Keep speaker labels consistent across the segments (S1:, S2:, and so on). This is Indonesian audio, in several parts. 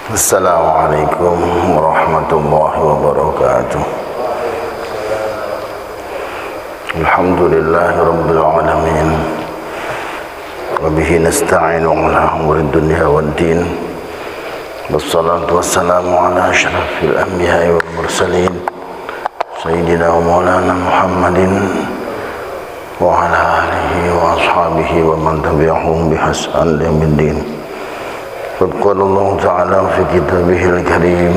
S1: Assalamualaikum warahmatullahi wabarakatuh. Alhamdulillahi rabbil alamin. Wa bihi nasta'inu ala umuri dunya waddin. Wassalatu wassalamu ala asyrafil anbiya'i wal mursalin Sayyidina wa maulana Muhammadin wa ala alihi wa ashabihi wa man tabi'ahum bihsan yaumiddin. قال الله تعالى في كتابه الكريم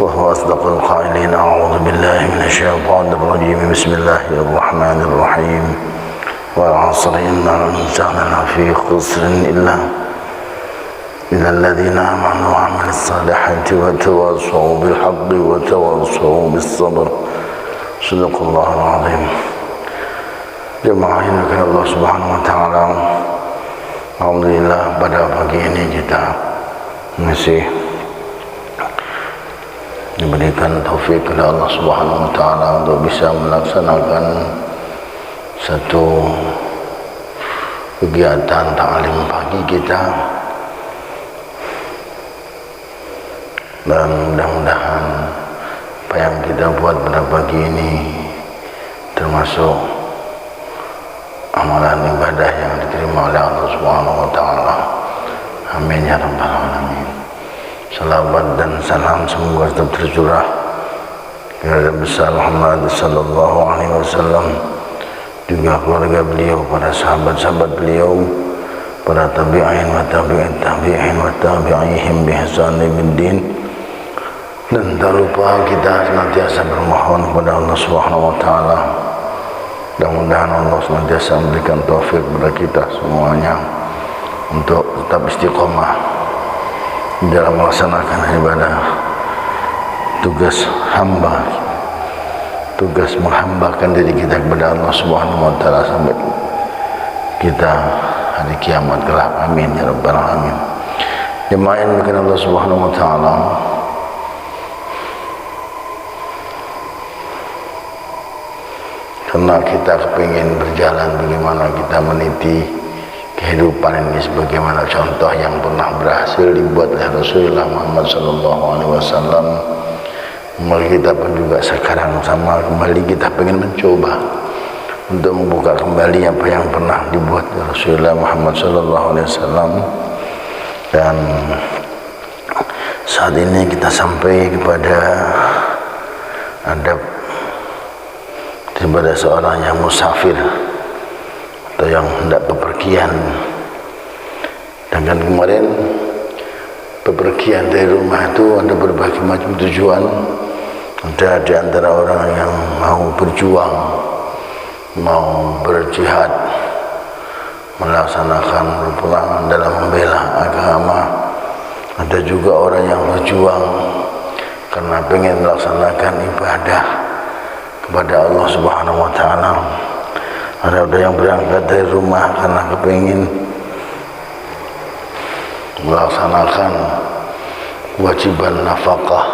S1: وهو أصدق القائلين أعوذ بالله من الشيطان الرجيم بسم الله الرحمن الرحيم والعصر إن الإنسان لفي خسر إلا الذين آمنوا وعملوا الصالحات وتواصوا بالحق وتواصوا بالصبر صدق الله العظيم. Jemaah yang dimuliakan Allah Subhanahu wa taala, alhamdulillah pada pagi ini kita masih diberikan taufik oleh Allah Subhanahu wa taala untuk bisa melaksanakan satu kegiatan ta'lim pagi kita, dan mudah-mudahan apa yang kita buat pada pagi ini termasuk amalan ibadah yang diterima oleh Allah Subhanahu wa taala. Amin ya rabbal alamin. Salawat dan salam semoga tetap tercurah kepada besar Muhammad sallallahu alaihi wasallam, juga keluarga beliau, para sahabat-sahabat beliau, para tabi'in wa tabi'in tabi'in wa tabi'ihim bi ihsan ilaiddin. Dan tak lupa kita senantiasa bermohon kepada Allah Subhanahu wa taala, mudah-mudahan Allah senantiasa memberikan taufik kepada kita semuanya untuk tetap istiqomah dalam melaksanakan ibadah, tugas hamba, tugas menghambakan diri kita kepada Allah Subhanahu wa taala sampai kita hari kiamat kelak. Amin ya rabbal alamin. Jemaah yang dimuliakan Allah Subhanahu wa taala, karena kita kepingin berjalan bagaimana kita meniti kehidupan ini sebagaimana contoh yang pernah berhasil dibuat oleh Rasulullah Muhammad sallallahu alaihi wasallam. Maka kita pun juga sekarang sama kembali kita ingin mencoba untuk membuka kembali apa yang pernah dibuat oleh Rasulullah Muhammad sallallahu alaihi wasallam. Dan saat ini kita sampai kepada adab kepada seorang yang musafir atau yang hendak bepergian. Dan kan kemarin bepergian dari rumah itu ada berbagai macam tujuan. Ada di antara orang yang mau berjuang, mau berjihad, melaksanakan perperangan dalam membela agama. Ada juga orang yang berjuang karena ingin melaksanakan ibadah kepada Allah Subhanahu wa taala. Ada yang berangkat dari rumah karena kepingin melaksanakan kewajiban nafkah,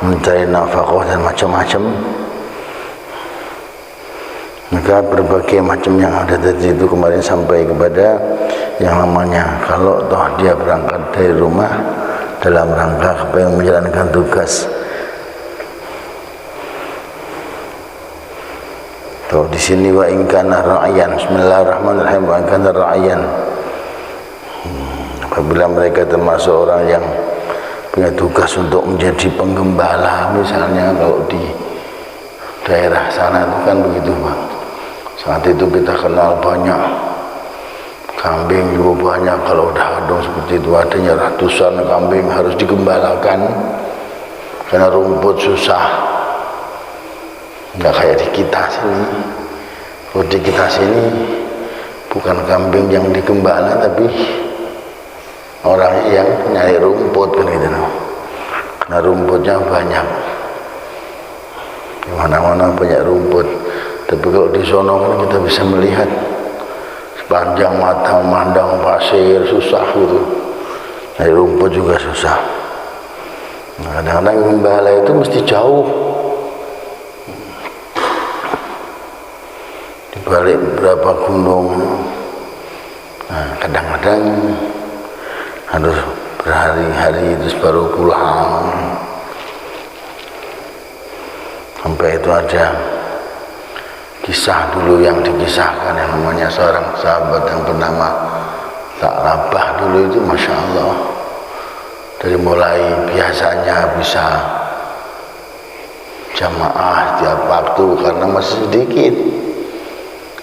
S1: mencari nafkah dan macam-macam. Maka berbagai macam yang ada dari itu kemarin sampai kepada yang namanya kalau toh dia berangkat dari rumah dalam rangka kepingin menjalankan tugas. Tuh di sini wa in kana ra'yan, bismillahirrahmanirrahim, wa in kana ra'yan. Apabila mereka termasuk orang yang punya tugas untuk menjadi penggembala, misalnya kalau di daerah sana itu kan begitu Pak. Saat itu kita kenal banyak kambing juga banyak, kalau udah adong seperti itu adanya ratusan kambing harus digembalakan karena rumput susah. Nggak kayak di kita sini. Kalau di kita sini bukan kambing yang digembala tapi orang yang nyari rumput kan gitu. Karena rumputnya banyak, di mana-mana banyak rumput. Tapi kalau di sono kan kita bisa melihat sepanjang mata memandang pasir, susah gitu. Nyari rumput juga susah. Nah, kadang-kadang gembala itu mesti jauh, balik beberapa gunung. Nah, kadang-kadang harus berhari-hari terus baru pulang. Sampai itu ada kisah dulu yang dikisahkan yang namanya seorang sahabat yang bernama Sa'labah dulu itu, Masya Allah, dari mulai biasanya bisa jamaah tiap waktu karena masih sedikit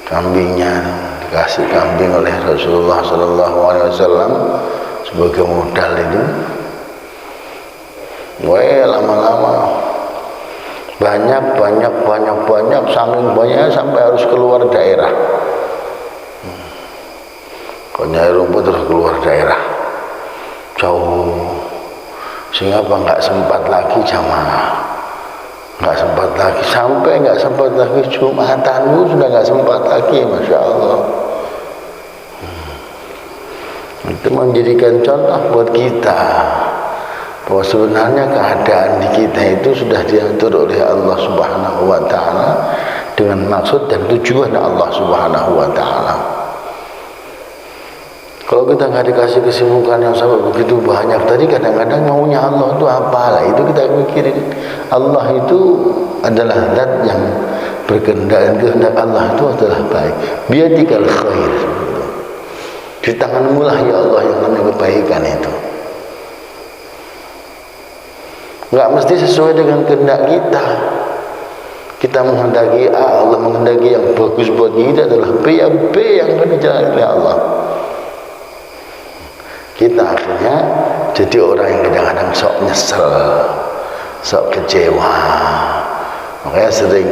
S1: kambingnya, dikasih kambing oleh Rasulullah SAW sebagai modal itu. Lama-lama banyak saking banyak sampai harus keluar daerah. Kalau nyari rumput terus keluar daerah jauh, sehingga nggak sempat lagi jamaah, nggak sempat lagi, sampai nggak sempat lagi Jumatan sudah nggak sempat lagi. Masya Allah. Itu menjadikan contoh buat kita bahwa sebenarnya keadaan di kita itu sudah diatur oleh Allah Subhanahu wa Ta'ala dengan maksud dan tujuan Allah Subhanahu wa Ta'ala. Kalau kita nggak dikasih kesibukan yang sampai begitu banyak tadi, kadang-kadang maunya Allah itu apalah, itu kita mikirin. Allah itu adalah zat yang berkehendak, dan kehendak Allah itu adalah baik. Biyadikal khair, di tanganmu lah ya Allah yang namanya kebaikan itu. Nggak mesti sesuai dengan kehendak kita. Kita menghendaki A, Allah menghendaki yang bagus buat kita adalah B, yang B yang akan dijalani oleh Allah. Kita akhirnya jadi orang yang kadang-kadang sok nyesel, sok kecewa. Makanya sering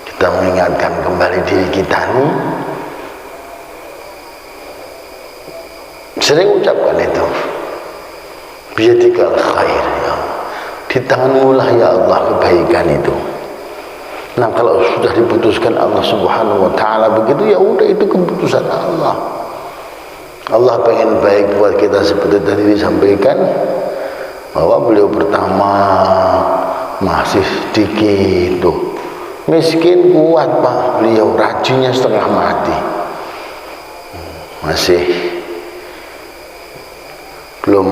S1: kita mengingatkan kembali diri kita nih, sering ucapkan itu, biyadikal khair, ya, di tanganmu lah ya Allah kebaikan itu. Nah, kalau sudah diputuskan Allah Subhanahu wa Ta'ala begitu, ya udah, itu keputusan Allah. Allah pengen baik buat kita seperti tadi disampaikan bahwa beliau pertama masih sedikit tuh, miskin kuat Pak, beliau rajinnya setengah mati, masih belum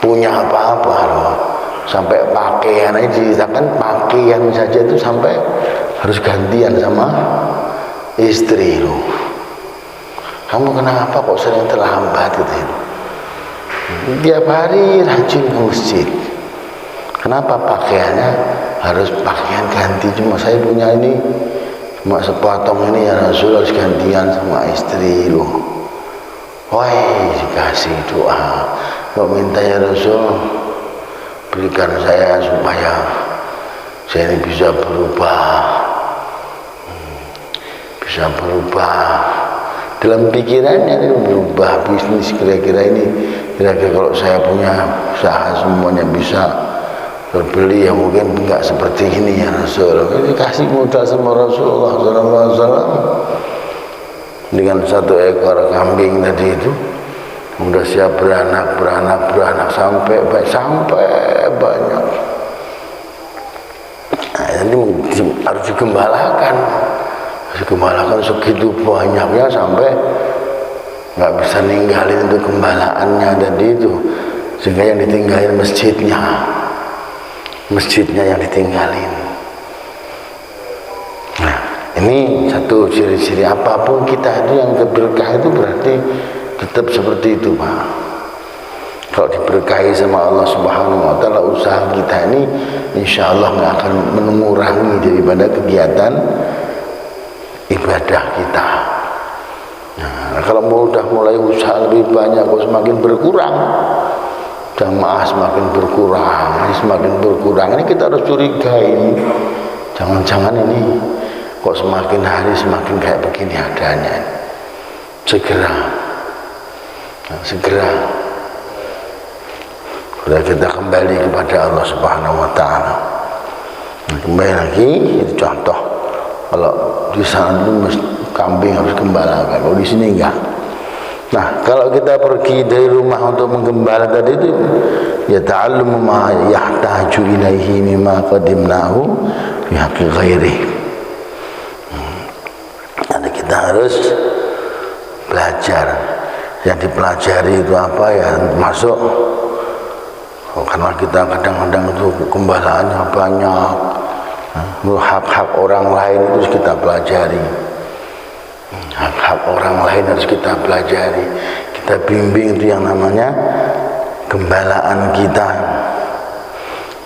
S1: punya apa-apa loh. Sampai pakaian aja diceritakan, pakaian saja itu sampai harus gantian sama istri loh. Kamu kenapa kok sering terlambat gitu? Tiap hari rajin ke masjid. Kenapa pakaiannya harus pakaian ganti? Cuma saya punya ini cuma sepotong ini ya Rasul, harus gantian sama istri loh. Wah, dikasih doa, kok minta ya Rasul, berikan saya supaya saya ini bisa berubah, dalam pikirannya ini, berubah bisnis kira-kira ini, kira-kira kalau saya punya usaha semuanya bisa terbeli, ya mungkin enggak seperti ini ya Rasul. Dikasih modal sama Rasulullah SAW dengan 1 ekor kambing tadi itu, udah siap beranak sampai banyak. Nah, ini harus digembalakan segitu banyaknya sampai nggak bisa ninggalin untuk gembalaannya tadi itu, sehingga yang ditinggalin masjidnya yang ditinggalin. Nah, ini satu ciri-ciri apapun kita itu yang berkah itu berarti tetap seperti itu Pak. Kalau diberkahi sama Allah Subhanahu wa Ta'ala, usaha kita ini insya Allah nggak akan mengurangi daripada kegiatan ibadah kita. Nah, kalau udah mulai usaha lebih banyak kok semakin berkurang, jamaah semakin berkurang, ini kita harus curigai ini, jangan-jangan ini kok semakin hari semakin kayak begini adanya. Segera sudah kita kembali kepada Allah Subhanahu wa Ta'ala. Nah, kembali lagi, itu contoh. Kalau di sana dulu kambing harus gembalakan, kalau di sini enggak. Nah, kalau kita pergi dari rumah untuk menggembala tadi itu, ya ta'allumu ma yahtaju ilaihi mimma qadimnahu fi haqqi ghairi. Jadi kita harus belajar yang dipelajari itu apa ya, masuk karena kita kadang-kadang itu gembalaannya banyak, hak-hak orang lain itu harus kita pelajari, hak-hak orang lain harus kita pelajari, kita bimbing itu yang namanya gembalaan kita,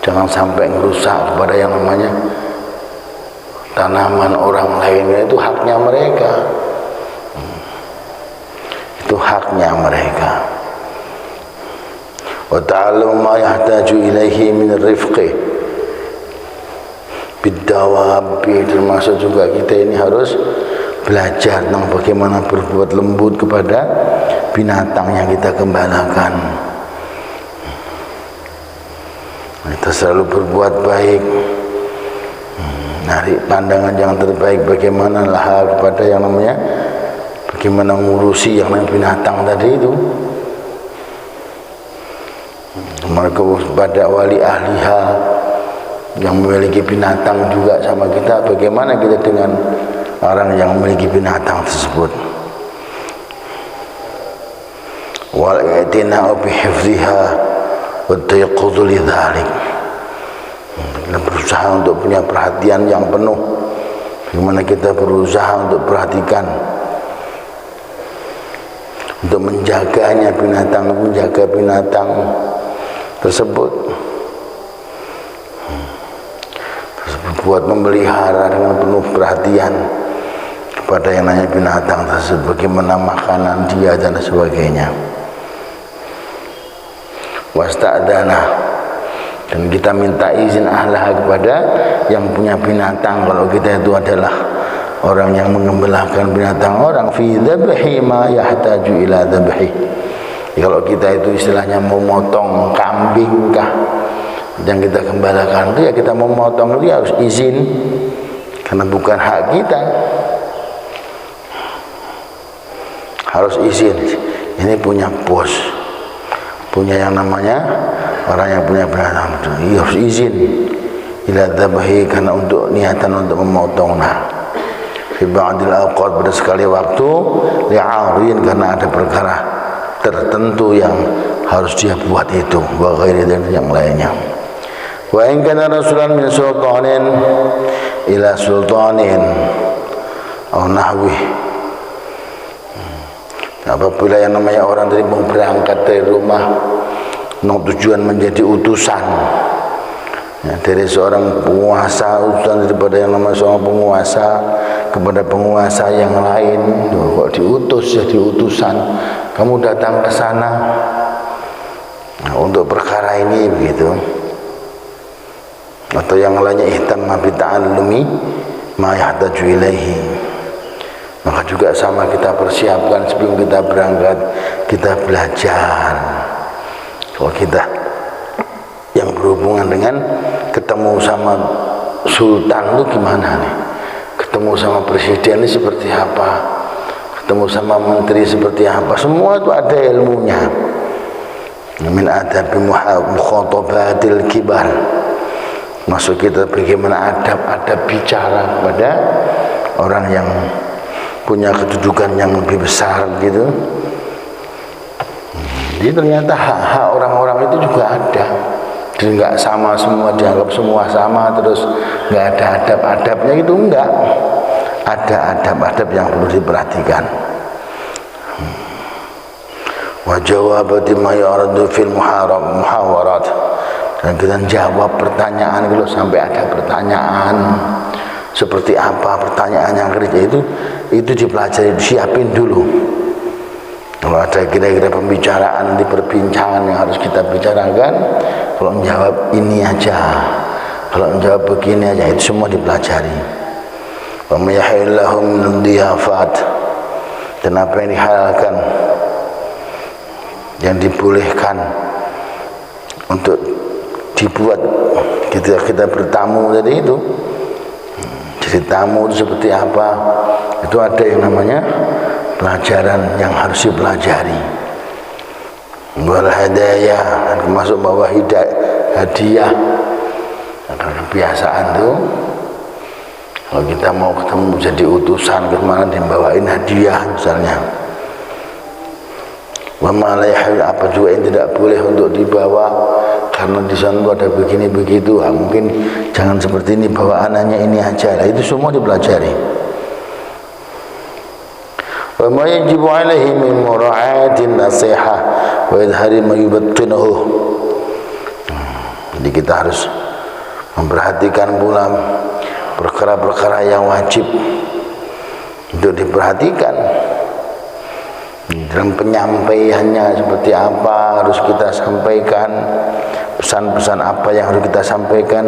S1: jangan sampai merusak kepada yang namanya tanaman orang lainnya, itu haknya mereka, itu haknya mereka. Wa ta'allamu ma yahtaju ilaihi min rifqi biddawabi, termasuk juga kita ini harus belajar tentang bagaimana berbuat lembut kepada binatang yang kita gembalakan. Kita selalu berbuat baik, narik pandangan yang terbaik bagaimana lah kepada yang namanya, bagaimana ngurusi yang namanya binatang tadi itu. Mereka pada wali ahliha yang memiliki binatang juga sama kita, bagaimana kita dengan orang yang memiliki binatang tersebut. Wal i'tina'u bihifdhiha wa tayaqqudu lidzalik, kita berusaha untuk punya perhatian yang penuh, bagaimana kita berusaha untuk perhatikan, untuk menjaganya binatang, menjaga binatang tersebut, buat memelihara dengan penuh perhatian kepada yang namanya binatang tersebut, bagaimana makanan dia dan sebagainya. Wasta'dana, dan kita minta izin ahlah kepada yang punya binatang, kalau kita itu adalah orang yang mengembalakan binatang orang, fi dzabhi ma yahtaju ila dzabhi. Kalau kita itu istilahnya mau motong kambing kah yang kita gembalakan itu, ya kita mau motong itu harus izin, karena bukan hak kita, harus izin. Ini punya bos, punya yang namanya orang yang punya binatang itu, harus izin ila dzabhi, karena untuk niatan untuk memotong. Nah, fi ba'dil awqat, pada sekali waktu, li'arin, karena ada perkara tertentu yang harus dia buat itu, wa ghairi dan yang lainnya. Wa in kana rasulan min sultanin ila sultanin aw nahwi, apabila yang namanya orang tadi mau berangkat dari rumah dengan tujuan menjadi utusan, ya, dari seorang penguasa, utusan daripada yang namanya seorang penguasa kepada penguasa yang lain. Kok diutus, jadi utusan, kamu datang ke sana untuk perkara ini, begitu. Atau yang lainnya ihtamma bi ta'allumi ma yahtaju ilaihi, maka juga sama kita persiapkan sebelum kita berangkat, kita belajar. Kalau kita yang berhubungan dengan ketemu sama sultan itu gimana nih, ketemu sama presiden ini seperti apa, ketemu sama menteri seperti apa, semua itu ada ilmunya. Min adabi mukhatabatil kibar, maksud kita bagaimana adab-adab bicara kepada orang yang punya kedudukan yang lebih besar gitu. Jadi ternyata hak-hak orang-orang itu juga ada. Jadi nggak sama semua, dianggap semua sama, terus nggak ada adab-adabnya, itu enggak. Ada adab-adab yang perlu diperhatikan. Wa jawabati ma yaradu fil muhawarat, dan kita jawab pertanyaan. Kalau sampai ada pertanyaan seperti apa pertanyaan yang kerja itu dipelajari, disiapin dulu. Kalau ada kira-kira pembicaraan di perbincangan yang harus kita bicarakan, kalau menjawab ini aja, kalau menjawab begini aja, itu semua dipelajari. Wa may yahillahu min diyafat, dan apa yang dihalalkan, yang dibolehkan untuk dibuat ketika kita bertamu tadi itu. Jadi tamu itu seperti apa, itu ada yang namanya pelajaran yang harus dipelajari. Wal hadaya, termasuk bawa hadiah. Ada kebiasaan tuh, kalau kita mau ketemu jadi utusan kemana, dibawain hadiah misalnya. Wa ma la yahil, apa juga yang tidak boleh untuk dibawa karena di sana ada begini begitu. Mungkin jangan seperti ini, bawa anaknya ini aja. Itu semua dipelajari. Wa ma yajibu alaihi min mura'atin nasihah wa idhari ma yubattinuhu. Jadi kita harus memperhatikan pula perkara-perkara yang wajib untuk diperhatikan. Dalam penyampaiannya seperti apa harus kita sampaikan, pesan-pesan apa yang harus kita sampaikan,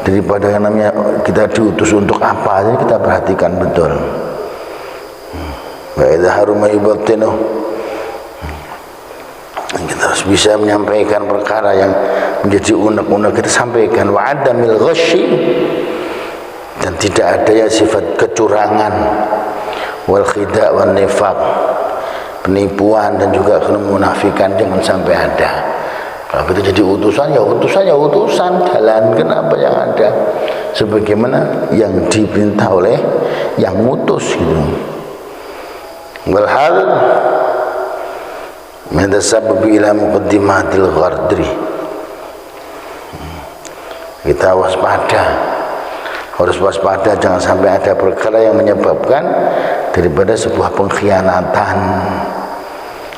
S1: daripada yang namanya kita diutus untuk apa, jadi kita perhatikan betul. Wa idharu ma yubattinu, kita harus bisa menyampaikan perkara yang menjadi unek-unek, kita sampaikan. Wa adamil ghasyi, dan tidak ada ya sifat kecurangan, wal khida' wan nifaq, penipuan dan juga kemunafikan jangan sampai ada. Kalau kita jadi utusan, ya utusan, jalankan apa yang ada sebagaimana yang diperintah oleh yang ngutus gitu. Wal hal min tasabbu ila muqaddimatil ghardri, kita harus waspada jangan sampai ada perkara yang menyebabkan daripada sebuah pengkhianatan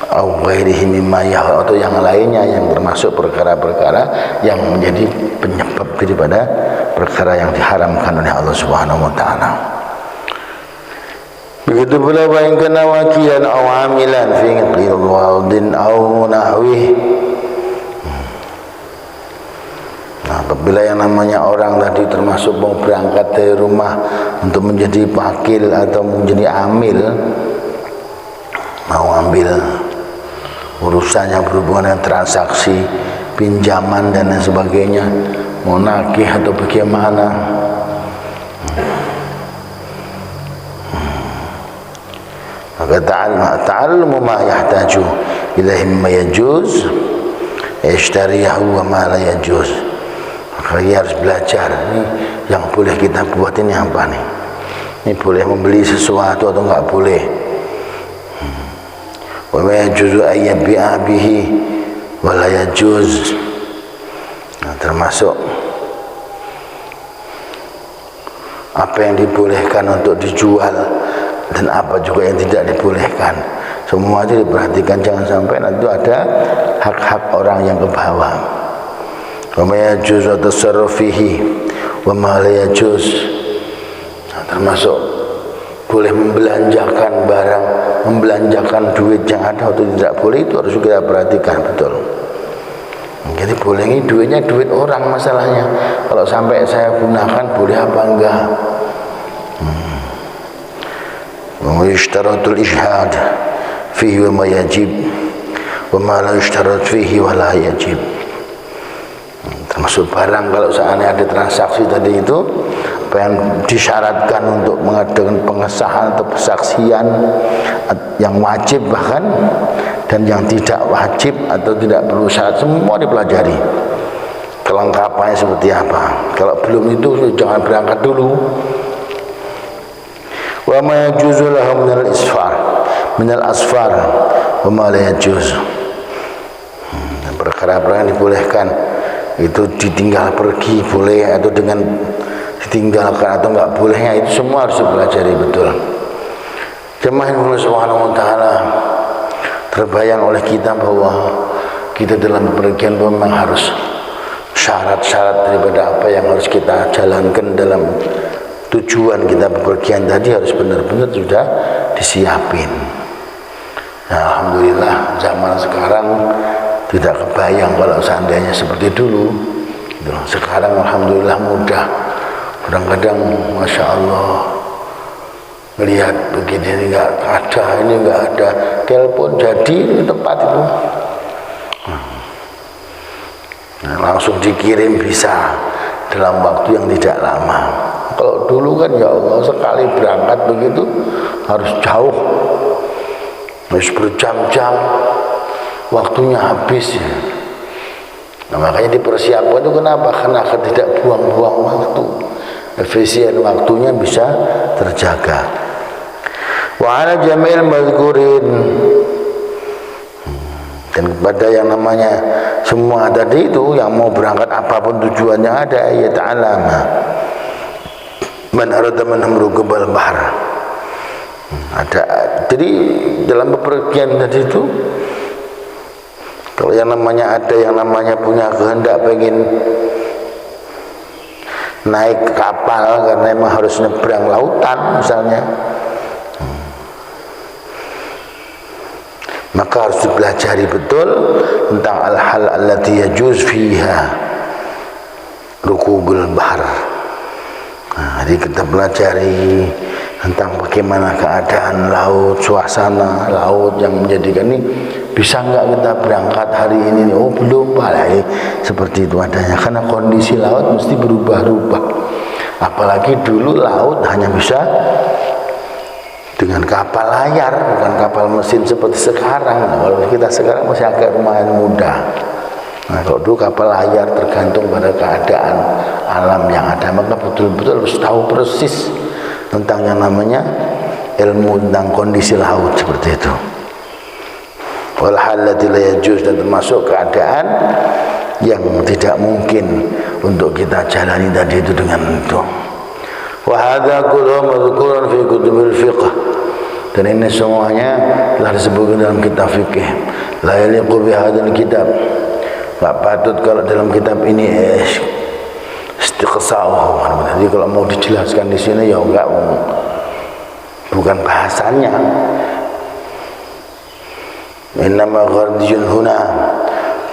S1: atau yang lainnya, yang termasuk perkara-perkara yang menjadi penyebab daripada perkara yang diharamkan oleh Allah Subhanahu wa taala. Begitu pula wa in kana wakilan aw amilan fi qiradin aw nahwi. Nah, apabila yang namanya orang tadi termasuk mau berangkat dari rumah untuk menjadi wakil atau menjadi amil, mau ambil urusan yang berhubungan dengan transaksi, pinjaman dan lain sebagainya, mau nagih atau bagaimana, maka ta'allumu ma yahtaju ilaihi ma yajuz yashtariyahu wa ma la yajuz. Maka dia harus belajar, ini yang boleh kita buat ini apa nih, ini boleh membeli sesuatu atau enggak boleh. Wa ma yajuzu ay yabi'a bihi wa la yajuz. Nah, termasuk apa yang dibolehkan untuk dijual dan apa juga yang tidak dibolehkan. Semua itu diperhatikan, jangan sampai nanti ada hak-hak orang yang ke bawah. Wa ma yajuzu tasarruf fihi wa ma la yajuz. Nah, termasuk boleh membelanjakan barang, membelanjakan duit yang ada atau tidak boleh, itu harus kita perhatikan betul. Jadi boleh ini duitnya duit orang masalahnya, kalau sampai saya gunakan boleh apa enggak. Wa yushtaratul ishhad fihi wa ma yajib wa ma la yushtarat fihi wa la yajib. Termasuk barang, kalau seandainya ada transaksi tadi itu apa yang disyaratkan untuk mengadakan pengesahan atau persaksian yang wajib bahkan, dan yang tidak wajib atau tidak perlu syarat, semua dipelajari kelengkapannya seperti apa. Kalau belum itu jangan berangkat dulu. Wa ma yajuzu lahu minal asfar wa ma la yajuz. Perkara-perkara yang dibolehkan itu ditinggal pergi boleh, atau dengan ditinggalkan atau enggak bolehnya, itu semua harus dipelajari betul. Jemaah Allah Subhanahu wa taala, terbayang oleh kita bahwa kita dalam bepergian memang harus syarat-syarat daripada apa yang harus kita jalankan dalam tujuan kita bepergian tadi harus benar-benar sudah disiapin. Nah, alhamdulillah zaman sekarang tidak kebayang kalau seandainya seperti dulu. Sekarang alhamdulillah mudah. Kadang-kadang masya Allah melihat begini, enggak ada, ini enggak ada, telepon jadi di tempat itu. Nah, langsung dikirim bisa dalam waktu yang tidak lama. Kalau dulu kan ya Allah, sekali berangkat begitu harus jauh, harus berjam-jam, waktunya habis ya. Nah, makanya dipersiapkan itu kenapa? Karena tidak buang-buang waktu, efisien waktunya bisa terjaga. Wa ala jamil mazkurin, Dan kepada yang namanya semua tadi itu yang mau berangkat apapun tujuannya ada ya ta'alama man arada man amrugubal bahar. Ada. Jadi dalam bepergian tadi itu kalau yang namanya ada yang namanya punya kehendak pengen naik kapal karena memang harus nyebrang lautan misalnya, maka harus dipelajari betul tentang al-hal allati yajuz fiha rukubul bahar. Jadi kita pelajari tentang bagaimana keadaan laut, suasana laut yang menjadikan ini bisa enggak kita berangkat hari ini? Oh belum Pak, seperti itu adanya karena kondisi laut mesti berubah-ubah. Apalagi dulu laut hanya bisa dengan kapal layar, bukan kapal mesin seperti sekarang. Nah, kalau kita sekarang masih agak lumayan mudah. Nah, kalau dulu kapal layar tergantung pada keadaan alam yang ada, maka betul-betul harus tahu persis tentang yang namanya ilmu tentang kondisi laut seperti itu. Wal halati la yajuz, dan termasuk keadaan yang tidak mungkin untuk kita jalani tadi itu dengan itu. Wa hadza kullu madhkurun fi kutubil fiqh, dan ini semuanya telah disebutkan dalam kitab fikih. La yaliqu bi hadzal kitab, tak patut kalau dalam kitab ini istiqsa'uhu. Jadi kalau mau dijelaskan di sini ya enggak, bukan bahasanya. Innama ghardiyun huna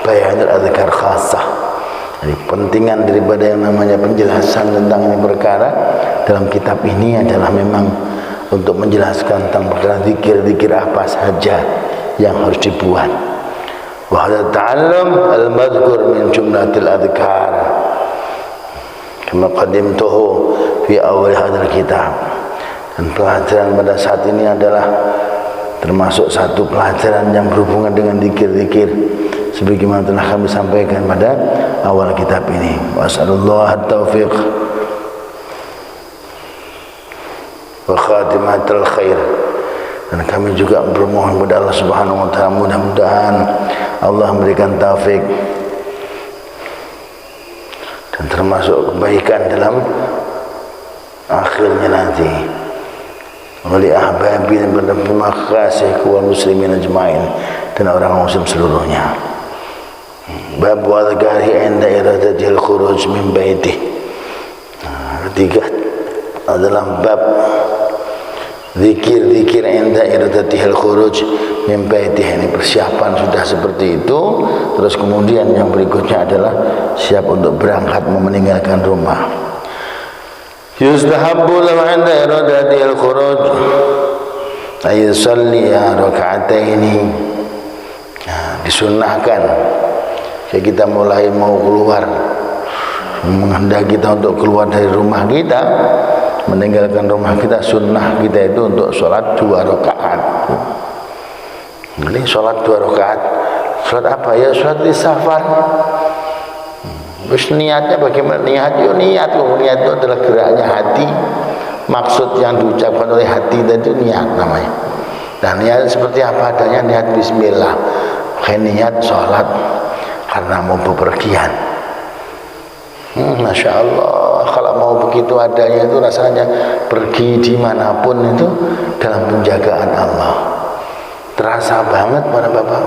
S1: bayanul adzkar khassah. Jadi pentingan daripada yang namanya penjelasan tentang ini perkara dalam kitab ini adalah memang untuk menjelaskan tentang perkara zikir-zikir apa saja yang harus dibuat. Wa hadza ta'allum al-madhkur min jumlatil adzkar kama qadimtuhu fi awal hadzal kitab. Dan pelajaran pada saat ini adalah termasuk satu pelajaran yang berhubungan dengan zikir-zikir sebagaimana telah kami sampaikan pada awal kitab ini. Wassallallahu at-taufiq wa khatimatul khair. Dan kami juga bermohon kepada Allah Subhanahu wa taala, mudah-mudahan Allah memberikan taufik dan termasuk kebaikan dalam akhirnya nanti. Wali ahbabi dan berterima kasih kepada muslimin ajmain dan orang muslim seluruhnya. Bab wadhkari inda iradatil khuruj min baitih. Ketiga adalah bab zikir-zikir inda iradatil khuruj min baitih. Ini persiapan sudah seperti itu. Terus kemudian yang berikutnya adalah siap untuk berangkat meninggalkan rumah. Yustahabbu lahu 'inda iradatil khuruj ay yusalli rak'ataini. Disunnahkan jika kita mulai mau keluar, menghendaki kita untuk keluar dari rumah kita, meninggalkan rumah kita, sunnah kita itu untuk sholat 2 rakaat. Jadi sholat 2 rakaat. Sholat apa ya? Sholat di safar. Terus niatnya bagaimana? Niat itu adalah geraknya hati. Maksud yang diucapkan oleh hati tadi itu niat namanya. Dan niat seperti apa adanya, niat bismillah. Niat sholat karena mau bepergian. Masya Allah, kalau mau begitu adanya itu rasanya pergi dimanapun itu dalam penjagaan Allah. Terasa banget pada Bapak.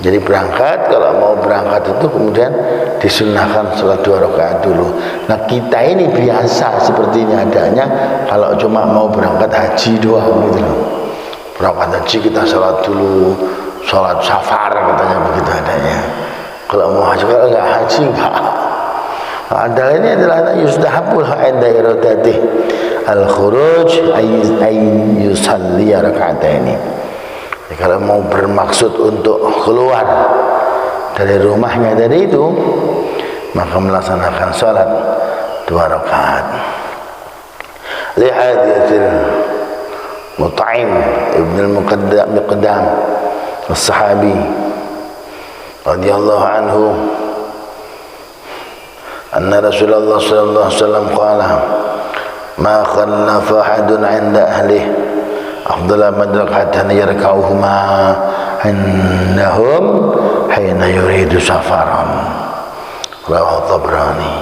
S1: Jadi berangkat, kalau mau berangkat itu kemudian disunnahkan sholat 2 rakaat dulu. Nah kita ini biasa seperti ini adanya kalau cuma mau berangkat haji doang gitu loh. Berangkat haji kita sholat dulu, sholat safar katanya begitu adanya. Kalau mau haji, kalau enggak haji enggak. Adalah ini adalah yustahabul inda iradati al-khuruj ay yusalli rak'ataini. Kalau mau bermaksud untuk keluar dari rumahnya dari itu, maka melaksanakan salat 2 rakaat. Li haditsil Mut'im ibn al-Miqdam as-sahabi radhiyallahu anhu anna Rasulullah sallallahu alaihi wasallam qala ma khallafa ahadun 'inda ahlihi afdala madrakatan yarka'uhuma indahum hina yuridu safaran. Rawahu Tabrani.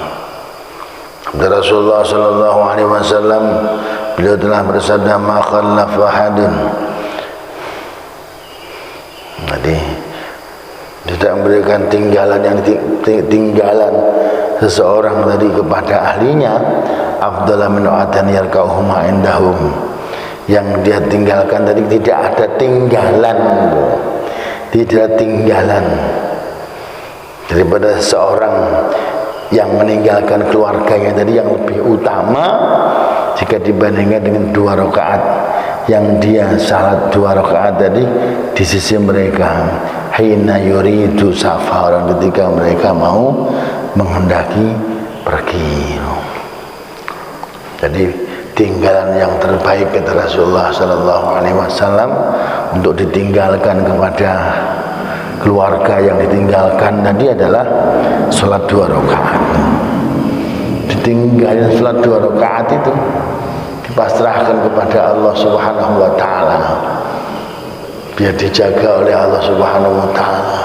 S1: Rasulullah sallallahu alaihi wasallam beliau telah bersabda, ma khallafa ahadun, jadi tidak memberikan tinggalan seseorang tadi kepada ahlinya, afdala min atan yarkauhuma indahum, yang dia tinggalkan tadi tidak ada tinggalan daripada seorang yang meninggalkan keluarganya tadi yang lebih utama jika dibandingkan dengan 2 rakaat yang dia salat 2 rakaat tadi di sisi mereka hina yuridu safaran, ketika mereka mau menghendaki pergi. Jadi tinggalan yang terbaik kata Rasulullah sallallahu alaihi wasallam untuk ditinggalkan kepada keluarga yang ditinggalkan tadi adalah salat 2 rakaat. Ditinggalin salat 2 rakaat itu dipasrahkan kepada Allah Subhanahu wa taala, biar dijaga oleh Allah Subhanahu wa taala.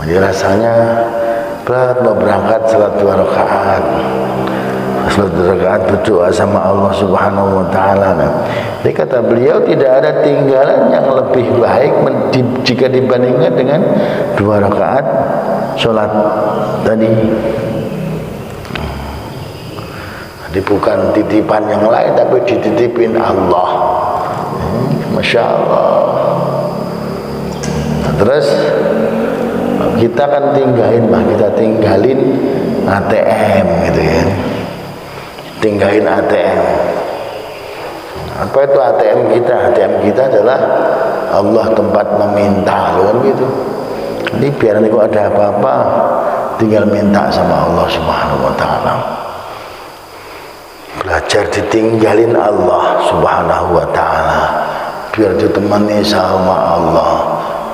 S1: Jadi rasanya berat mau berangkat salat 2 rakaat. Salat 2 rakaat berdoa sama Allah Subhanahu wa taala. Jadi kata beliau tidak ada tinggalan yang lebih baik jika dibandingkan dengan 2 rakaat salat tadi. Jadi bukan titipan yang lain, tapi dititipin Allah. Masya Allah. Nah, terus kita kan tinggalin ATM gitu ya. Tinggalin ATM. Apa itu ATM kita? ATM kita adalah Allah, tempat meminta, loh kan gitu. Jadi biar nanti kalau ada apa-apa tinggal minta sama Allah Subhanahu wa taala. Belajar ditinggalin Allah Subhanahu wa taala, biar ditemani sama Allah,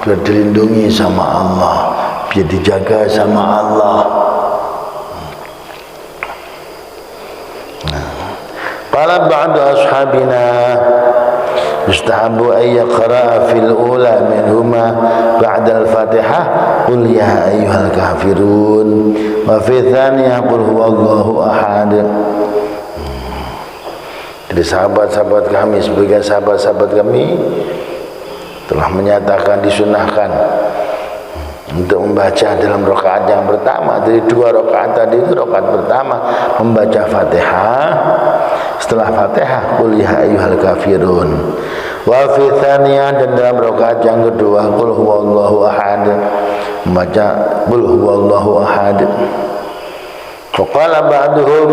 S1: biar dilindungi sama Allah, biar dijaga sama Allah. Qala ba'du ashabina yustahabu an yaqra'a fil ula minhuma ba'da al-Fatihah qul ya ayyuhal kafirun wa fi tsaniyah qul huwallahu ahad. Jadi sahabat-sahabat kami, sebagian sahabat-sahabat kami telah menyatakan disunahkan untuk membaca dalam rakaat yang pertama. Dari 2 rakaat tadi itu, rakaat pertama membaca Fatihah, setelah Fatihah qul ya ayyuhal kafirun, wa fi tsaniyah, dan dalam rakaat yang kedua qul huwallahu ahad, membaca qul huwallahu ahad. Faqala ba'duhum,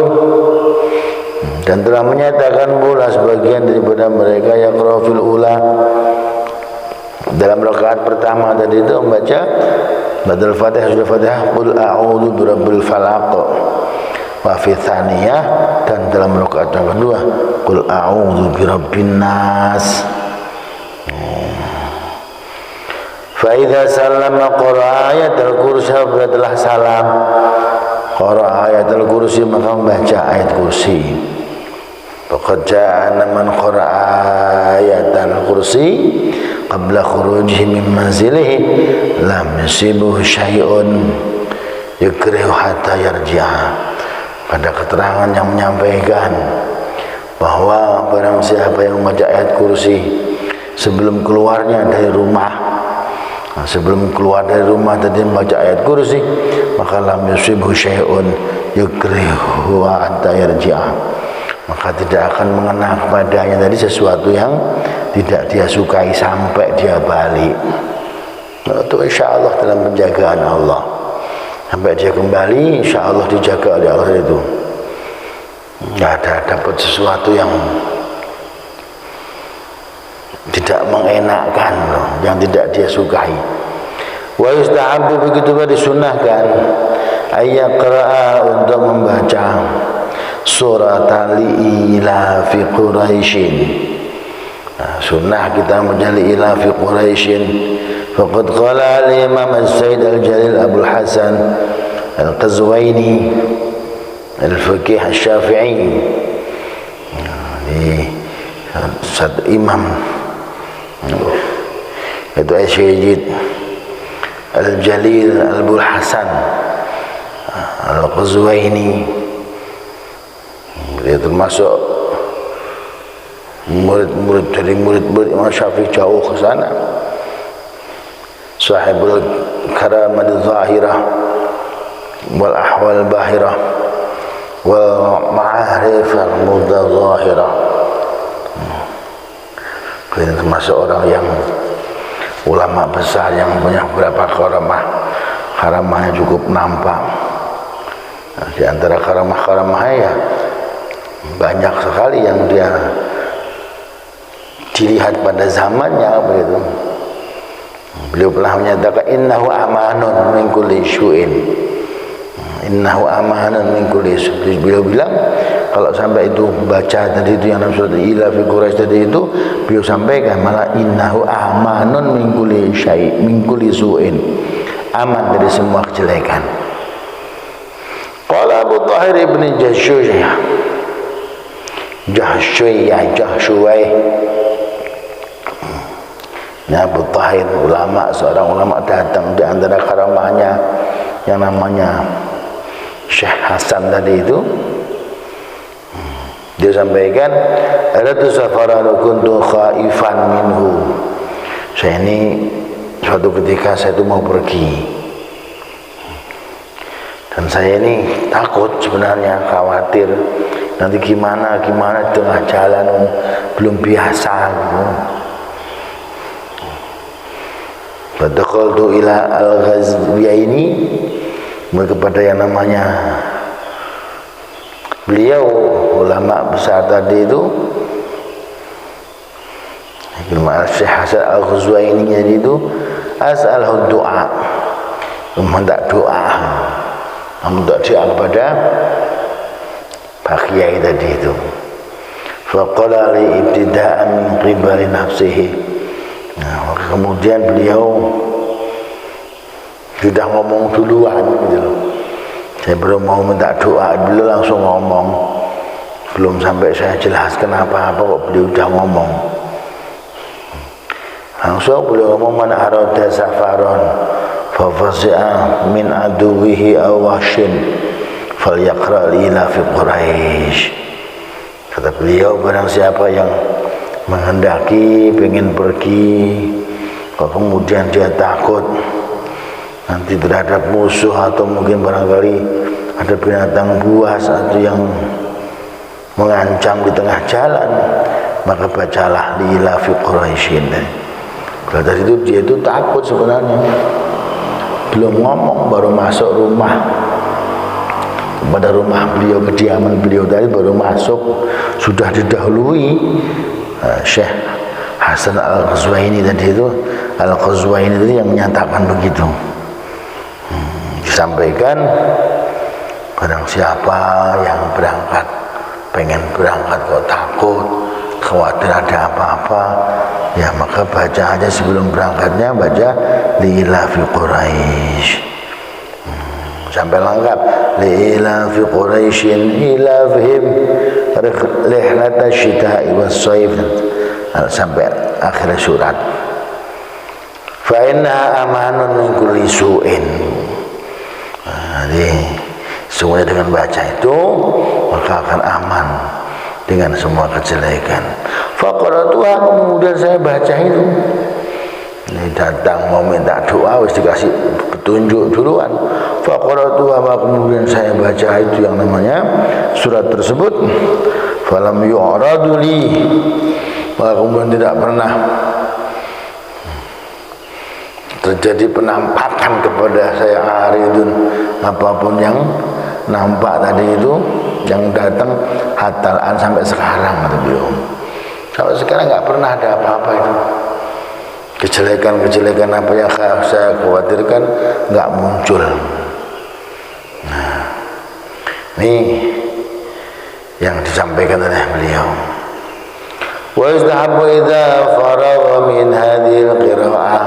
S1: dan telah menyatakan pula sebagian daripada mereka yang qira'atul ula, dalam rakaat pertama tadi itu membaca badal Fatihah, sudah Fatihah qul a'udzu birabbil falaq, wa fi tsaniyah, dan dalam rakaat yang kedua qul a'udzu birabbin nas. Fa idza sallama qara'a ayatul kursi, apabila telah salam qara'a ayatul kursi, maka membaca ayat kursi. Faqad ja'ana man qara'a ayatul kursi qabla khurujihi min manzilihi lam yusibuhu syai'un yukrihu hatta yarji'a. Pada keterangan yang menyampaikan bahwa barang siapa yang membaca ayat kursi sebelum keluarnya dari rumah, sebelum keluar dari rumah tadi membaca ayat kursi, maka lam yusibuhu syai'un yukrihu hatta yarji'a, maka tidak akan mengena kepadanya tadi sesuatu yang tidak dia sukai sampai dia balik. Itu insya Allah dalam penjagaan Allah, sampai dia kembali insya Allah dijaga oleh Allah. Itu nggak ada dapat sesuatu yang tidak mengenakkan, yang tidak dia sukai. Wa yustahabu, begitu juga disunahkan ayyaqra'a, untuk membaca surat al-ila fi Quraisyin. Sunnah kita menjadi ila fi Quraisyin. Faqad qala al-Imam As-Sayyid Al-Jalil Abdul Hasan Al-Qazwaini Al-Faqih Al-Syafi'i, Imam Itu Syekh Al-Jalil Al-Bul Hasan Al-Qazwaini. Dia termasuk murid-murid dari murid-murid Imam Syafi'i jauh ke sana. Sahibul Karamat Zahirah wal Ahwal Bahirah wal Ma'arif Al-Mutazahirah. Dia termasuk orang yang ulama besar yang punya beberapa karamah. Karamahnya cukup nampak. Di antara karamah-karamahnya ya banyak sekali yang dia dilihat pada zamannya begitu. Beliau pernah menyatakan innahu amanun min kulli syu'in. Innahu amanun min kulli syu'in. Beliau bilang kalau sampai itu baca tadi itu yang dalam surat Ila fi Quraisy tadi itu, beliau sampaikan malah innahu amanun min kulli syai' min kulli syu'in. Aman dari semua kejelekan. Qala Abu Tahir ibn Jahshuy Abu Tahir ulama, seorang ulama datang di antara karamahnya yang namanya Syekh Hasan tadi itu. Dia sampaikan aratu safaran kuntu khaifan minhu. Saya ini suatu ketika saya itu mau pergi dan saya ini takut sebenarnya, khawatir nanti gimana di tengah jalan belum biasa gitu. Fadakhaltu ila al-Ghazwiyaini, kepada yang namanya beliau ulama besar tadi itu, Syekh Hasan Al-Ghazwaini jadi itu as'alhu doa, meminta doa, meminta doa kepada Pak Kiai tadi itu. Faqala li ibtida'an min qibali nafsihi. Nah, kemudian beliau sudah ngomong duluan gitu loh. Saya belum mau minta doa, beliau langsung ngomong. Belum sampai saya jelaskan apa-apa kok beliau sudah ngomong. Langsung beliau ngomong man arada safaron fa fasi'a min aduwihi aw wahshin falyaqra ila fi Quraisy. Kata beliau, barang siapa yang menghendaki pengen pergi kok kemudian dia takut nanti terhadap musuh atau mungkin barangkali ada binatang buas atau yang mengancam di tengah jalan, maka bacalah ila fi Quraisyin. Kalau dari itu dia itu takut sebenarnya, belum ngomong, baru masuk rumah, pada rumah beliau, kediaman beliau tadi baru masuk, sudah didahului Syekh Hasan Al-Ghazwaini tadi itu. Al-Ghazwaini tadi yang menyatakan begitu. Disampaikan barang siapa yang berangkat, pengen berangkat kok takut, khawatir ada apa-apa, ya maka baca aja sebelum berangkatnya, baca Li'ila fi Quraisy. Sampai lengkap Li'ila fi Quraisyin ilafihim rihlata syita'i was-sayf, sampai akhir surat. Fa inna amanun min kulli su'in. Jadi semuanya dengan baca itu maka akan aman dengan semua kejelekan. Faqaratuha, kemudian saya baca itu. Ini datang mau minta doa, wis dikasih petunjuk duluan. Faqaratuha, kemudian saya baca itu yang namanya surat tersebut. Falam yu'radu li, maka kemudian tidak pernah terjadi penampakan kepada saya aridun, apapun yang nampak tadi itu yang datang hatalan sampai sekarang, kata beliau. Sampai sekarang nggak pernah ada apa-apa itu. Kejelekan-kejelekan apa yang saya khawatirkan nggak muncul. Nah, ini yang disampaikan oleh beliau. Wa istahabbu idza faragha min hadhihi al-qira'ah,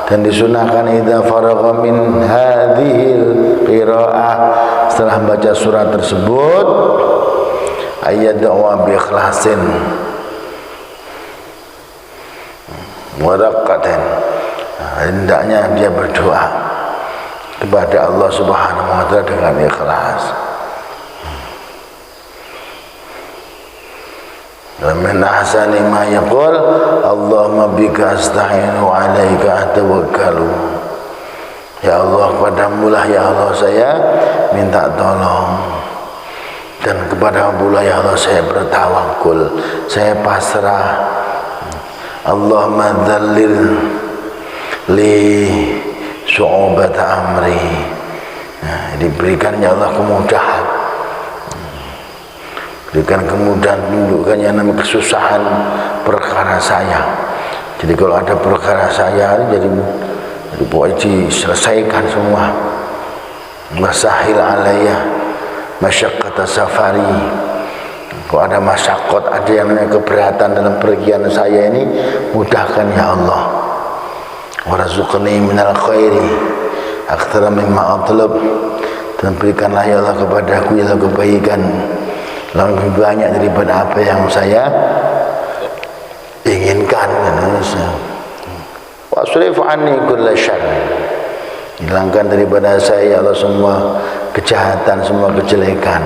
S1: dan disunahkan idza faragha min hadhihi al-qira'ah, setelah baca surat tersebut, ayat doa bi ikhlasin wa raqqatan, hendaknya dia berdoa kepada Allah Subhanahu wa taala dengan ikhlas. Min ahsani ma yaqul Allahumma bika asta'inu wa 'alaika atawakkalu. Ya Allah, kepadamu lah ya Allah saya minta tolong, dan kepadamu lah ya Allah saya bertawakul, saya pasrah. Allahumma dzallil li su'ubata amri. Diberikan ya Allah kemudahan, berikan kemudahan, tunjukkan yang namanya kesusahan perkara saya. Jadi kalau ada perkara saya jadi diselesaikan semua. Masahil alayya masyaqqata safari. Kalau ada masyaqqat, ada yang namanya keberatan dalam pergian saya ini, mudahkan ya Allah. Warzuqni minal khairi aktsara mimma atlub. Dan berikanlah ya Allah kepadaku ya Allah kebaikan lebih banyak daripada apa yang saya inginkan. Wasrif anni kulla syarr. Hilangkan daripada saya ya Allah semua kejahatan, semua kejelekan.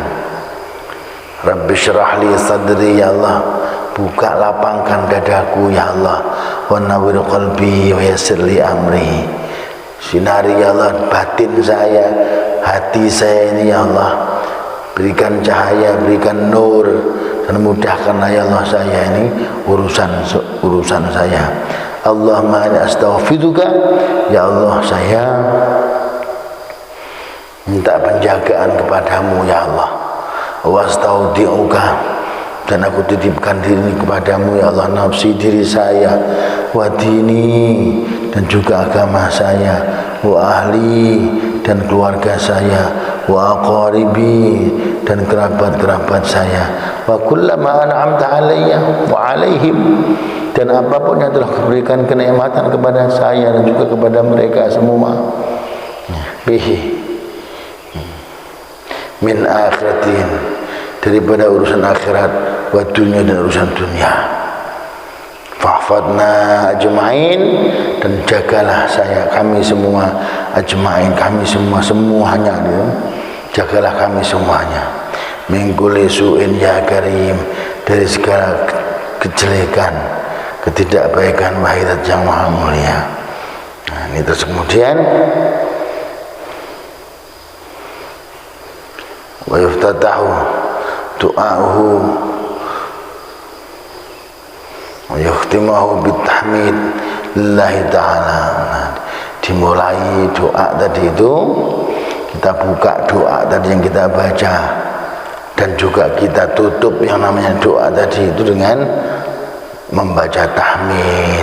S1: Rabbi syrah li sadri ya Allah, buka lapangkan dadaku ya Allah. Wa nawwir qalbi wa yassir li amri. Sinari ya Allah batin saya, hati saya ini ya Allah. Berikan cahaya, berikan nur, dan mudahkanlah ya Allah saya ini urusan saya. Allahumma inni astaghfiruka, ya Allah saya minta penjagaan kepadamu ya Allah. Wa astaudiuka, dan aku titipkan diri kepadamu ya Allah, nafsi diri saya, wa dini, dan juga agama saya, wa ahli, dan keluarga saya, wa aqaribi, dan kerabat-kerabat saya, wa kullama an'amta alayya wa alaihim, dan apapun yang telah diberikan kenikmatan kepada saya dan juga kepada mereka semua, bihi min akhiratin, daripada urusan akhirat, wa dunia, dan urusan dunia. Fahfadna ajma'in, dan jagalah saya, kami semua, ajma'in, kami semua, semuanya, jagalah kami semuanya. Min kulli su'in ya karim, dari segala kejelekan, ketidakbaikan, wahidat yang maha mulia. Nah, ini terus kemudian wa yuftatahu du'a'uhu wa yukhtimahu bitahmid lillahi ta'ala. Nah, dimulai doa tadi itu, kita buka doa tadi yang kita baca, dan juga kita tutup yang namanya doa tadi itu dengan membaca tahmid,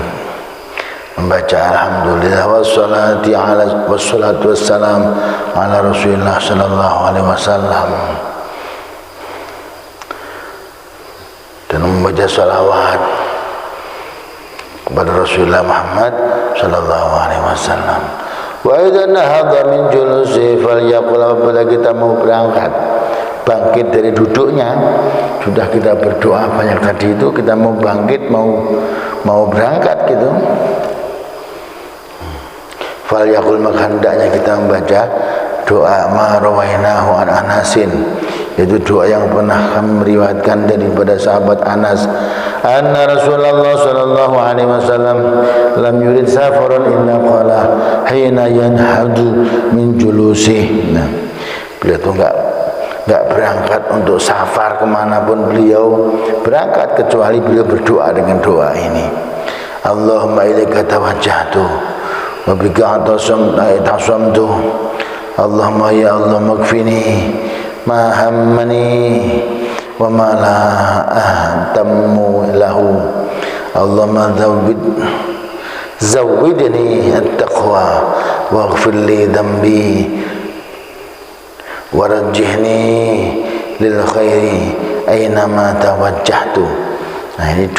S1: membaca alhamdulillah wassalatu wassalam ala rasulillah sallallahu alaihi wasallam, dan membaca salawat kepada Rasulullah Muhammad sallallahu alaihi wasallam. Wa idza nahadha min julusi falyaqul, apabila kita mau berangkat, bangkit dari duduknya, sudah kita berdoa banyak tadi itu, kita mau bangkit, mau berangkat gitu, falyaqul, maka hendaknya kita membaca doa ma rawainahu an Anasin, yaitu doa yang pernah kami meriwayatkan daripada sahabat Anas, anna Rasulullah sallallahu alaihi wasallam lam yurid safaran illa qala hina yanhadu min julusi. Nah, beliau itu enggak berangkat untuk safar kemanapun beliau berangkat, kecuali beliau berdoa dengan doa ini, Allahumma ilaika tawajjahtu wa bika atasamtu, Allahumma ya Allah makfini ma hammani wa ma la ahtammu lahu, Allahumma zawwidni at-taqwa waghfir li dhanbi warajjihni lil khairi aynama tawajjahtu. Nah, ini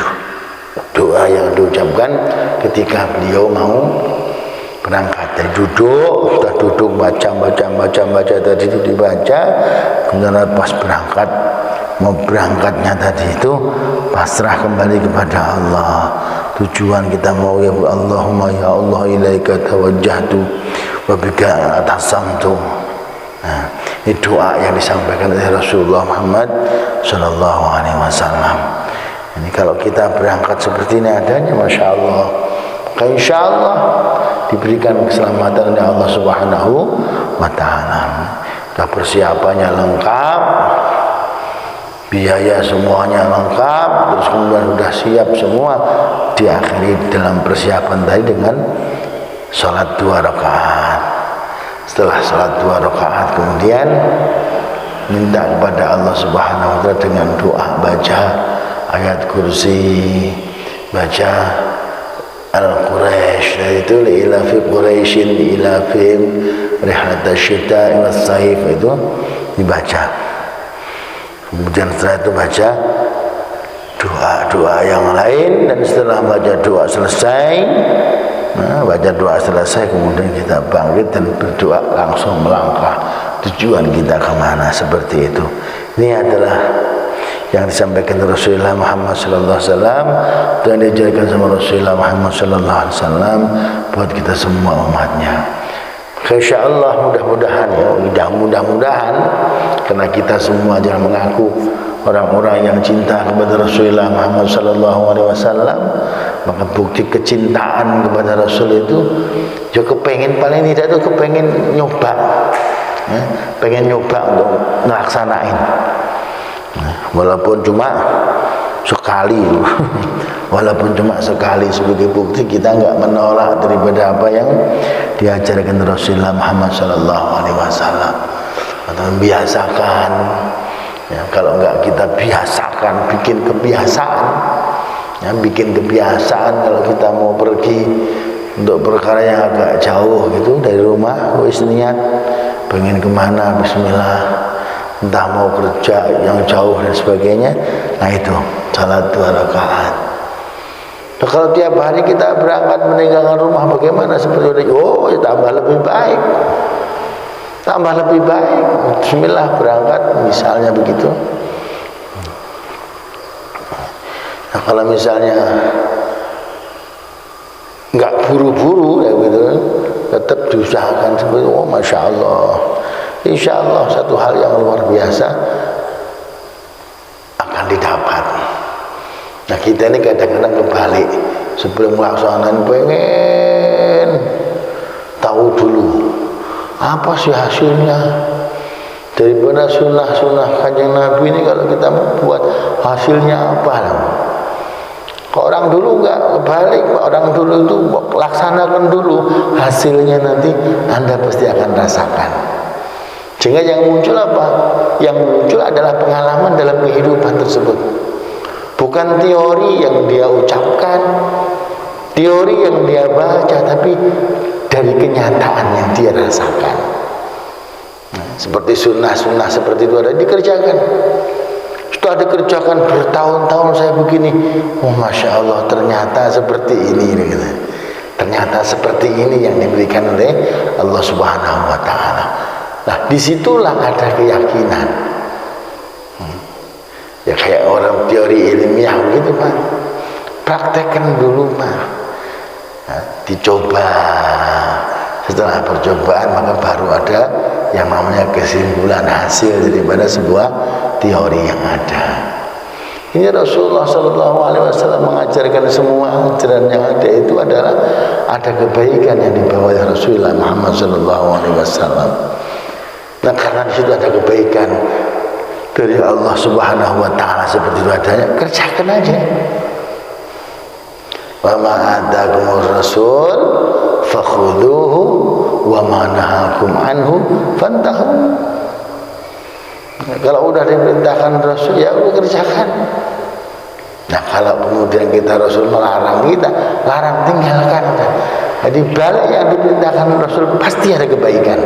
S1: doa yang diucapkan ketika beliau mau berangkat dari duduk, sudah duduk baca tadi itu dibaca, kemudian pas berangkat, mau berangkatnya tadi itu pasrah kembali kepada Allah, tujuan kita mau ya Allahumma ya Allah ilaika tawajjahtu wa bika atasamtu. Nah, ini doa yang disampaikan oleh Rasulullah Muhammad sallallahu alaihi wasallam. Ini kalau kita berangkat seperti ini adanya, masya Allah, insya Allah diberikan keselamatan oleh Allah Subhanahu wa Ta'ala. Sudah persiapannya lengkap, biaya semuanya lengkap, terus kemudian sudah siap semua, diakhiri dalam persiapan tadi dengan sholat 2 rakaat. Setelah sholat 2 rakaat kemudian minta kepada Allah Subhanahu wa Ta'ala dengan doa, baca ayat kursi, baca Al-Quraisy, itu ila fi Quraisyin ila fi rihlat asy-syita'i was-saif, itu dibaca. Kemudian setelah itu baca doa-doa yang lain, dan setelah baca doa selesai, baca doa selesai kemudian kita bangkit dan berdoa langsung melangkah tujuan kita kemana, seperti itu. Ini adalah yang disampaikan Rasulullah Muhammad sallallahu alaihi wasallam dan diajarkan sama Rasulullah Muhammad sallallahu alaihi wasallam buat kita semua umatnya. Insyaallah mudah-mudahan ya, mudah-mudahan karena kita semua jangan mengaku orang-orang yang cinta kepada Rasulullah Muhammad sallallahu alaihi wasallam, maka bukti kecintaan kepada Rasul itu ya kepengen, paling tidak itu kepengen nyoba ya, pengen nyoba untuk melaksanain. Walaupun cuma sekali walaupun cuma sekali, sebagai bukti kita enggak menolak daripada apa yang diajarkan Rasulullah Muhammad sallallahu alaihi wasallam, atau membiasakan ya. Kalau enggak kita biasakan, bikin kebiasaan ya, bikin kebiasaan kalau kita mau pergi untuk perkara yang agak jauh gitu dari rumah, wis niat pengen kemana, bismillah, entah mau kerja yang jauh dan sebagainya, nah itu salat 2 rakaat. Nah, kalau tiap hari kita berangkat meninggalkan rumah bagaimana, seperti itu, oh ya tambah lebih baik, tambah lebih baik. Bismillah berangkat misalnya begitu. Nah, kalau misalnya nggak buru-buru ya gitu, tetap diusahakan seperti itu. Oh masya Allah, insya Allah satu hal yang luar biasa akan didapat. Nah kita ini kadang-kadang kebalik, sebelum melaksanakan pengen tahu dulu apa sih hasilnya daripada sunnah-sunnah kanjeng Nabi ini. Kalau kita buat hasilnya apa lah? Orang dulu enggak, kebalik, orang dulu itu laksanakan dulu, hasilnya nanti Anda pasti akan rasakan. Sehingga yang muncul apa? Yang muncul adalah pengalaman dalam kehidupan tersebut. Bukan teori yang dia ucapkan, teori yang dia baca, tapi dari kenyataan yang dia rasakan. Seperti sunnah-sunnah seperti itu ada dikerjakan. Setelah dikerjakan bertahun-tahun saya begini, oh masya Allah ternyata seperti ini gitu. Ternyata seperti ini yang diberikan oleh Allah Subhanahu wa Ta'ala. Nah disitulah ada keyakinan. Ya kayak orang teori ilmiah gitu Pak, praktekkan dulu Pak, nah, dicoba. Setelah percobaan maka baru ada yang namanya kesimpulan hasil daripada sebuah teori yang ada. Ini Rasulullah SAW mengajarkan semua ajaran yang ada itu adalah ada kebaikan yang dibawa oleh Rasulullah Muhammad SAW. Nah karena di situ ada kebaikan dari Allah Subhanahu wa Ta'ala seperti itu adanya, kerjakan aja. Wa ma atakumur rasul fakhudhuhu wa ma nahakum anhu fantahu. Nah, kalau udah diperintahkan Rasul ya udah kerjakan. Nah kalau kemudian kita Rasul melarang kita, larang tinggalkan. Jadi balik yang diperintahkan Rasul pasti ada kebaikan.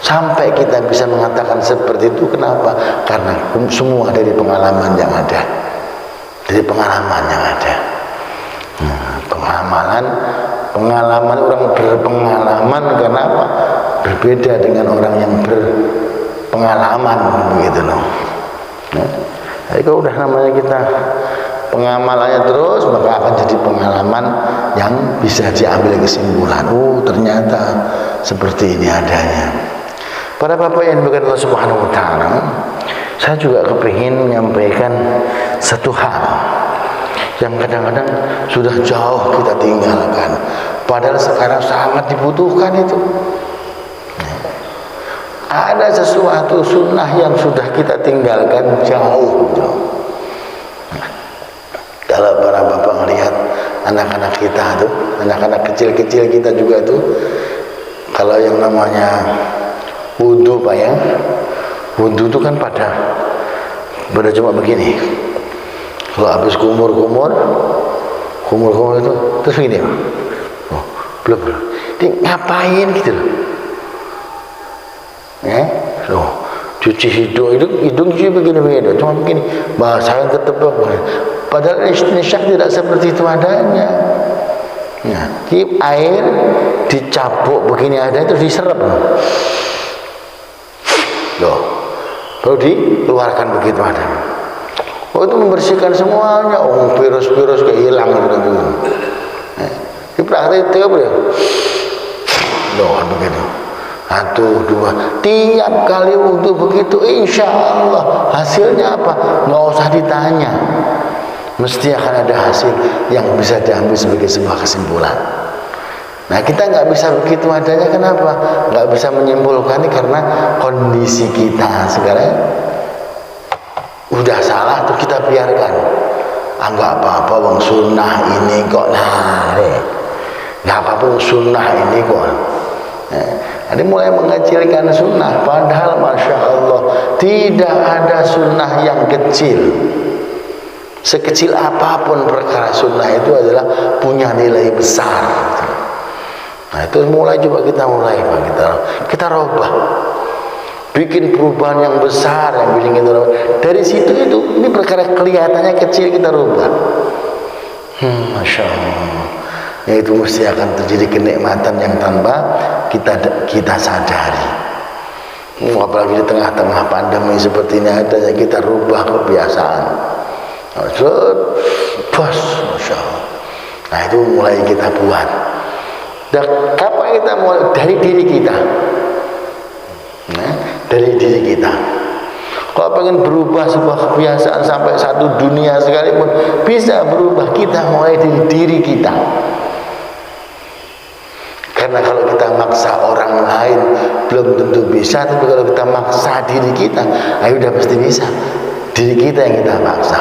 S1: Sampai kita bisa mengatakan seperti itu, kenapa? Karena semua dari pengalaman yang ada, dari pengalaman yang ada. Pengalaman orang berpengalaman, kenapa? Berbeda dengan orang yang berpengalaman begitu loh. Jadi kalau udah namanya kita
S2: pengamalannya terus, maka akan jadi pengalaman yang bisa diambil kesimpulan. Oh, ternyata seperti ini adanya. Para bapak yang dimuliakan Allah Subhanahu wa taala, saya juga kepingin menyampaikan satu hal yang kadang-kadang sudah jauh kita tinggalkan, padahal sekarang sangat dibutuhkan itu. Ada sesuatu sunnah yang sudah kita tinggalkan jauh. Kalau para bapak melihat anak-anak kita tuh, anak-anak kecil-kecil kita juga tuh, kalau yang namanya wudhu Pak ya, wudhu itu kan pada cuma begini. Kalau habis kumur itu terus begini. Oh, belum. Ini ngapain gitu loh. Cuci hidung cuci begini, cuma begini, bahasa yang ketebak. Padahal istinsak tidak seperti itu adanya. Nah, air dicabuk begini ada itu diserap. Baru dikeluarkan begitu ada. Oh, itu membersihkan semuanya. Oh, virus-virus kayak hilang gitu. Di praktek itu apa ya? Begitu. 1, 2, tiap kali wudhu begitu, insya Allah hasilnya apa? Nggak usah ditanya, mesti akan ada hasil yang bisa diambil sebagai sebuah kesimpulan. Nah, kita nggak bisa begitu adanya, kenapa? Nggak bisa menyimpulkan karena kondisi kita sekarang udah salah tuh, kita biarkan. Nggak apa-apa, wong sunnah ini kok nggak apa-apa, sunnah ini kok. Ini mulai mengecilkan sunnah, padahal Masya Allah tidak ada sunnah yang kecil. Sekecil apapun perkara sunnah itu adalah punya nilai besar. Nah, itu mulai coba kita mulai Pak, kita robah, bikin perubahan yang besar yang bikin kita robah. Dari situ itu, ini perkara kelihatannya kecil kita robah. Masya Allah. Yaitu mesti akan terjadi kenikmatan yang tanpa kita sadari. Apalagi di tengah-tengah pandemi seperti ini adanya, kita rubah kebiasaan. Bos, Masya Allah. Nah, itu mulai kita buat. Dan kapan kita mulai? Dari diri kita. Dari diri kita. Kalau pengen berubah sebuah kebiasaan sampai satu dunia sekalipun bisa berubah, kita mulai dari diri kita. Karena kalau kita maksa orang lain belum tentu bisa, tapi kalau kita maksa diri kita, ayo udah pasti bisa. Diri kita yang kita maksa.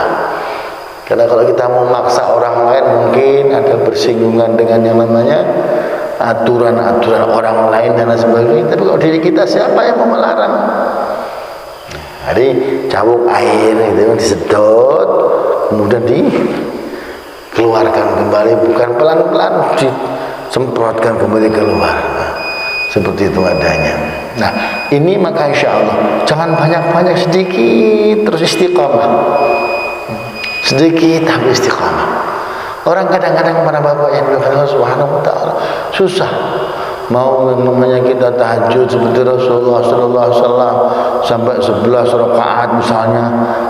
S2: Karena kalau kita mau maksa orang lain mungkin ada bersinggungan dengan yang namanya aturan-aturan orang lain dan sebagainya. Tapi kalau diri kita, siapa yang mau melarang? Jadi cabuk air itu disedot, kemudian dikeluarkan kembali, bukan pelan-pelan, semprotkan kembali keluar. Seperti itu adanya. Nah, ini maka insya Allah jangan banyak-banyak, sedikit terus istiqamah. Sedikit tapi istiqamah. Orang kadang-kadang para bapak yang dimuliakan Allah Subhanahu wa taala susah mau namanya kita tahajud seperti Rasulullah sallallahu alaihi wasallam sampai 11 rakaat misalnya,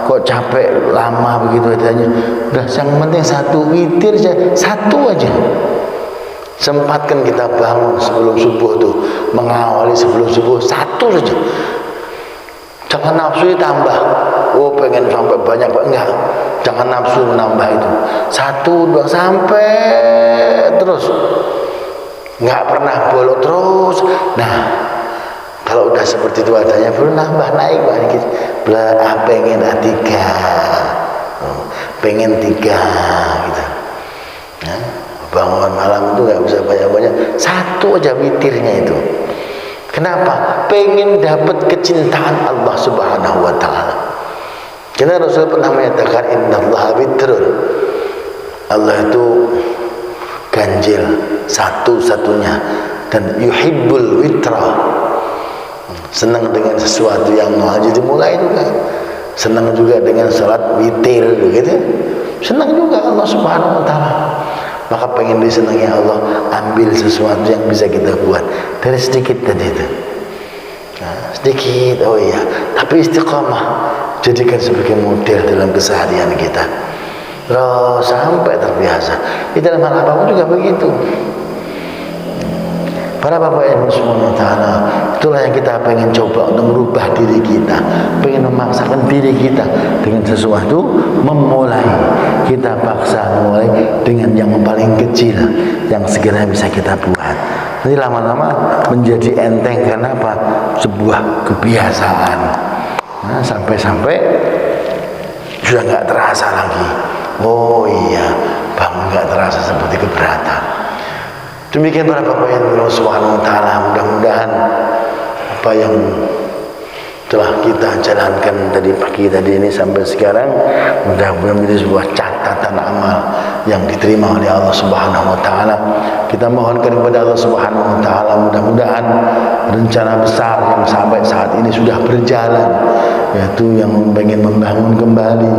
S2: kok capek lama begitu adanya. Udah yang penting satu witir aja, satu aja. Sempatkan kita bangun sebelum subuh tuh, mengawali sebelum subuh satu saja. Jangan nafsu tambah. Oh, pengen sampai banyak, enggak. Jangan nafsu menambah itu. 1, 2 sampai terus. Enggak pernah bolong terus. Nah, kalau udah seperti itu adanya, baru nambah naik lagi. Pengen 3. Pengen 3 gitu. Nah, bangun malam itu nggak bisa banyak-banyak, satu aja witirnya itu. Kenapa? Pengen dapat kecintaan Allah Subhanahu wa taala. Karena Rasul pernah menyatakan innallaha witrun. Allah itu ganjil, satu-satunya, dan yuhibbul witra. Senang dengan sesuatu yang jadi mulai juga. Senang juga dengan salat witir begitu. Senang juga Allah Subhanahu wa taala. Maka pengen disenangi Allah, ambil sesuatu yang bisa kita buat dari sedikit tadi itu. Nah, sedikit, oh iya, tapi istiqamah, jadikan sebagai model dalam keseharian kita. Loh, sampai terbiasa. Di dalam hal apapun juga begitu. Para bapak yang subhanahu wa ta'ala, itulah yang kita pengen coba untuk merubah diri kita, pengen memaksakan diri kita dengan sesuatu, memulai. Kita paksa memulai dengan yang paling kecil yang segera bisa kita buat. Nanti lama-lama menjadi enteng. Kenapa? Sebuah kebiasaan. Nah, sampai-sampai sudah nggak terasa lagi. Oh iya, bangun nggak terasa seperti keberatan. Demikian para bapak yang Allah subhanahu wa ta'ala, mudah-mudahan apa yang telah kita jalankan dari pagi tadi ini sampai sekarang mudah-mudahan menjadi sebuah catatan amal yang diterima oleh Allah subhanahu wa ta'ala. Kita mohonkan kepada Allah subhanahu wa ta'ala, mudah-mudahan rencana besar yang sampai saat ini sudah berjalan, yaitu yang ingin membangun kembali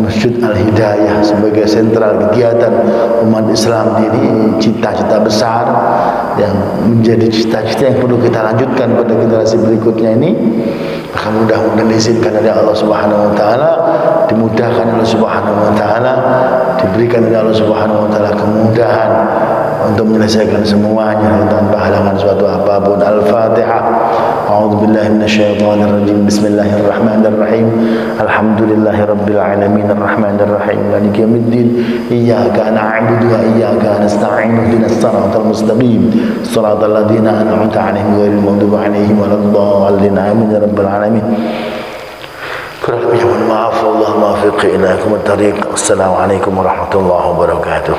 S2: Masjid Al-Hidayah sebagai sentral kegiatan umat Islam ini, cita-cita besar yang menjadi cita-cita yang perlu kita lanjutkan pada generasi berikutnya ini. Maka mudah-mudahan diizinkan oleh Allah subhanahu wa ta'ala, dimudahkan oleh subhanahu wa ta'ala, diberikan oleh Allah subhanahu wa ta'ala kemudahan untuk menyelesaikan semuanya tanpa halangan suatu apapun. Al-Fatihah. A'udzu billahi minasyaitonir rajim. Bismillahirrahmanirrahim. Alhamdulillahirabbil alamin arrahmanir rahim maliki yaumiddin. Iyyaka na'budu wa iyyaka nasta'in. Ihdinas siratal mustaqim. Shiratal ladzina an'amta 'alaihim ghairil maghdubi 'alaihim waladdallin. Amin ya rabbal alamin. Kurang lebihnya mohon maaf. Wallahu muwaffiq ila aqwamit thariq. Assalamualaikum warahmatullahi wabarakatuh.